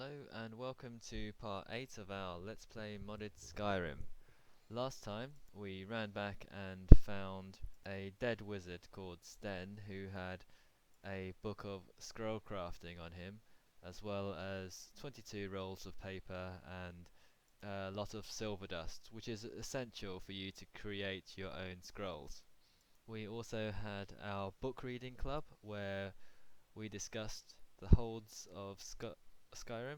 Hello and welcome to part 8 of our Let's Play Modded Skyrim. Last time we ran back and found a dead wizard called Sten who had a book of scroll crafting on him, as well as 22 rolls of paper and a lot of silver dust, which is essential for you to create your own scrolls. We also had our book reading club where we discussed the holds of Skyrim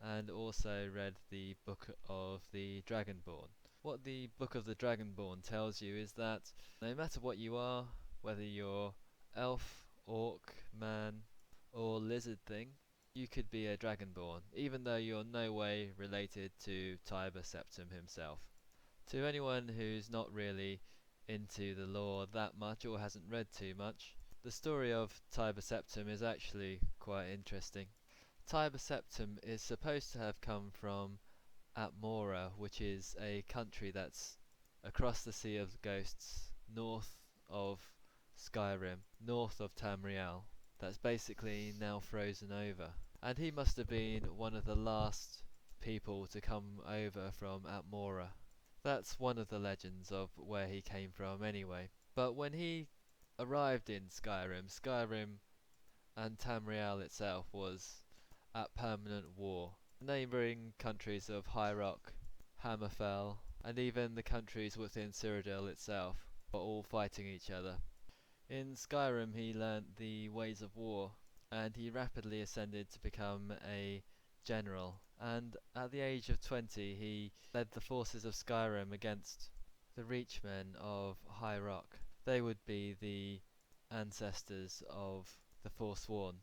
and also read the Book of the Dragonborn. What the Book of the Dragonborn tells you is that no matter what you are, whether you're elf, orc, man, or lizard thing, you could be a Dragonborn, even though you're no way related to Tiber Septim himself. To anyone who's not really into the lore that much or hasn't read too much, the story of Tiber Septim is actually quite interesting. Tiber Septim is supposed to have come from Atmora, which is a country that's across the Sea of Ghosts, north of Skyrim, north of Tamriel. That's basically now frozen over. And he must have been one of the last people to come over from Atmora. That's one of the legends of where he came from anyway. But when he arrived in Skyrim and Tamriel itself was at permanent war. The neighbouring countries of High Rock, Hammerfell, and even the countries within Cyrodiil itself were all fighting each other. In Skyrim he learnt the ways of war, and he rapidly ascended to become a general, and at the age of 20 he led the forces of Skyrim against the Reachmen of High Rock. They would be the ancestors of the Forsworn.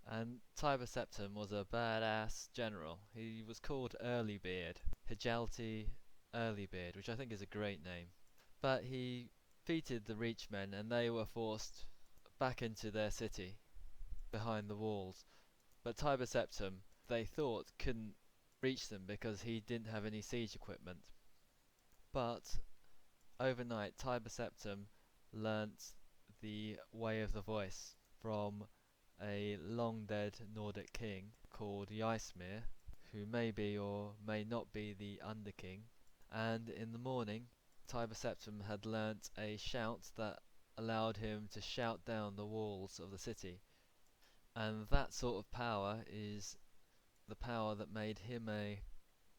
And Tiber Septim was a badass general. He was called Earlybeard, Hijalti Earlybeard, which I think is a great name. But he defeated the Reachmen and they were forced back into their city, behind the walls. But Tiber Septim, they thought, couldn't reach them because he didn't have any siege equipment. But overnight Tiber Septim learnt the way of the voice from a long dead Nordic king called Ysmir, who may be or may not be the Underking, and in the morning Tiber Septim had learnt a shout that allowed him to shout down the walls of the city, and that sort of power is the power that made him a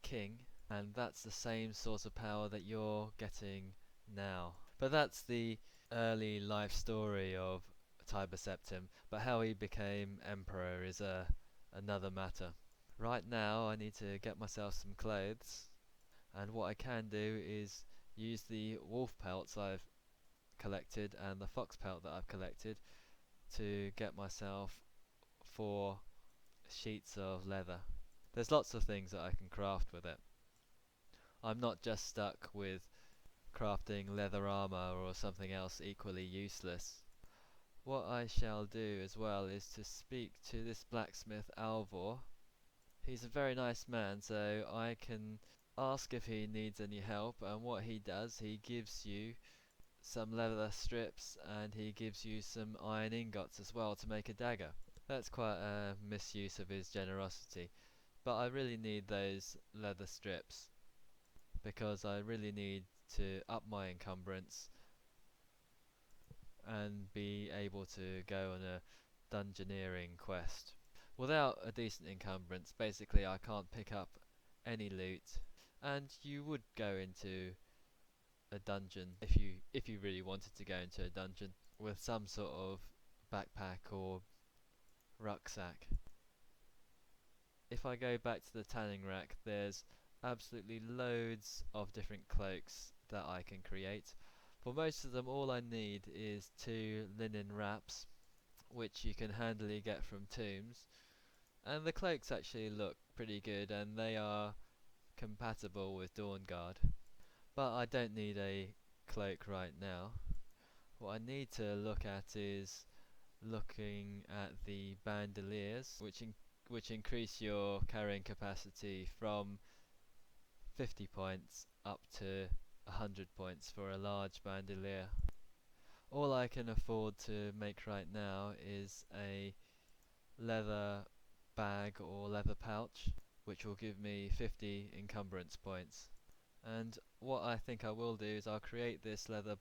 king, and that's the same sort of power that you're getting now. But that's the early life story of Tiber Septim, but how he became emperor is another matter. Right now I need to get myself some clothes, and what I can do is use the wolf pelts I've collected and the fox pelt that I've collected to get myself 4 sheets of leather. There's lots of things that I can craft with it. I'm not just stuck with crafting leather armor or something else equally useless. What I shall do as well is to speak to this blacksmith Alvor. He's a very nice man, so I can ask if he needs any help, and what he does, he gives you some leather strips and he gives you some iron ingots as well to make a dagger. That's quite a misuse of his generosity, but I really need those leather strips because I really need to up my encumbrance and be able to go on a dungeoneering quest. Without a decent encumbrance, basically I can't pick up any loot, and you would go into a dungeon if you really wanted to go into a dungeon with some sort of backpack or rucksack. If I go back to the tanning rack, there's absolutely loads of different cloaks that I can create. For most of them all I need is 2 linen wraps, which you can handily get from tombs, and the cloaks actually look pretty good and they are compatible with Dawnguard. But I don't need a cloak right now. What I need to look at is looking at the Bandoliers, which increase your carrying capacity from 50 points up to 100 points for a large bandolier. All I can afford to make right now is a leather bag or leather pouch, which will give me 50 encumbrance points. And what I think I will do is I'll create this leather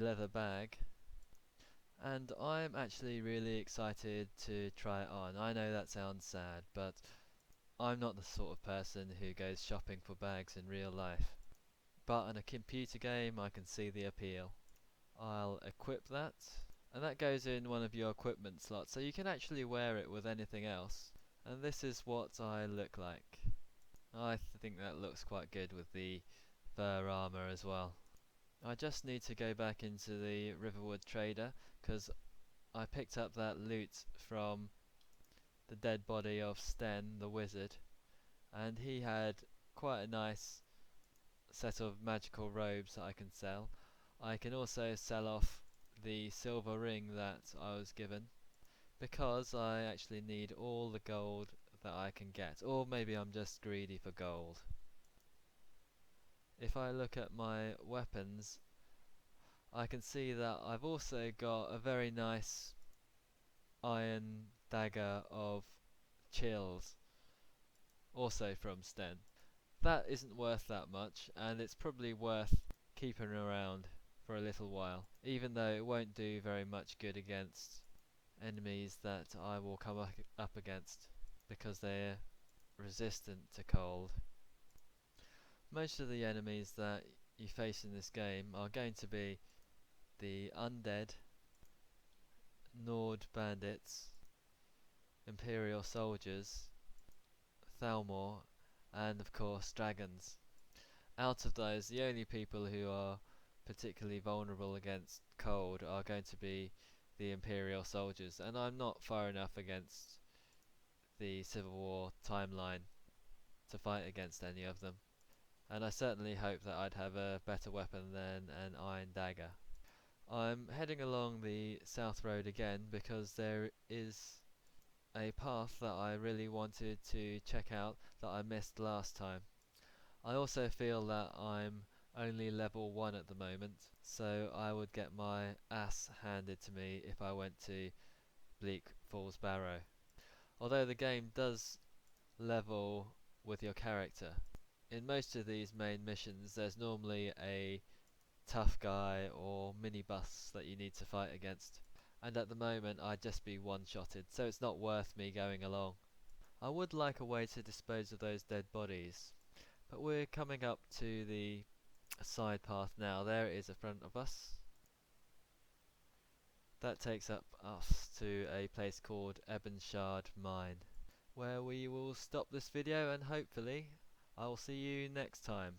leather bag, and I'm actually really excited to try it on. I know that sounds sad, but I'm not the sort of person who goes shopping for bags in real life. But in a computer game I can see the appeal. I'll equip that, and that goes in one of your equipment slots, so you can actually wear it with anything else. And this is what I look like. I think that looks quite good with the fur armor as well. I just need to go back into the Riverwood Trader, because I picked up that loot from the dead body of Sten, the wizard, and he had quite a nice set of magical robes that I can sell. I can also sell off the silver ring that I was given, because I actually need all the gold that I can get, or maybe I'm just greedy for gold. If I look at my weapons, I can see that I've also got a very nice iron dagger of chills, also from Sten. That isn't worth that much, and it's probably worth keeping around for a little while, even though it won't do very much good against enemies that I will come up against, because they're resistant to cold. Most of the enemies that you face in this game are going to be the undead, Nord bandits, Imperial soldiers, Thalmor, and of course dragons. Out of those, the only people who are particularly vulnerable against cold are going to be the Imperial soldiers, and I'm not far enough against the Civil War timeline to fight against any of them, and I certainly hope that I'd have a better weapon than an iron dagger. I'm heading along the south road again because there is a path that I really wanted to check out that I missed last time. I also feel that I'm only level 1 at the moment, so I would get my ass handed to me if I went to Bleak Falls Barrow. Although the game does level with your character. In most of these main missions there's normally a tough guy or minibus that you need to fight against, and at the moment I'd just be one-shotted, so it's not worth me going along. I would like a way to dispose of those dead bodies, but we're coming up to the side path now. There it is in front of us. That takes us to a place called Ebenshard Mine, where we will stop this video, and hopefully I'll see you next time.